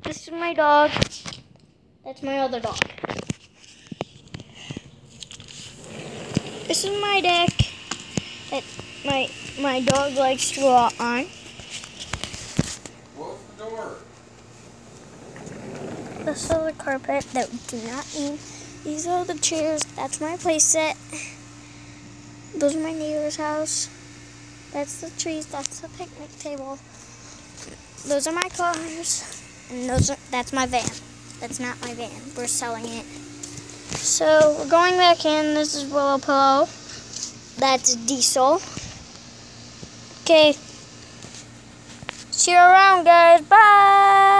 This is my dog. That's my other dog. This is my deck that my dog likes to go out on. Close the door. This is the carpet that we do not need. These are the chairs. That's my play set. Those are my neighbor's house. That's the trees. That's the picnic table. Those are my cars. And that's my van. That's not my van. We're selling it. So we're going back in. This is Willow Pillow. That's Diesel. Okay. See you around, guys. Bye.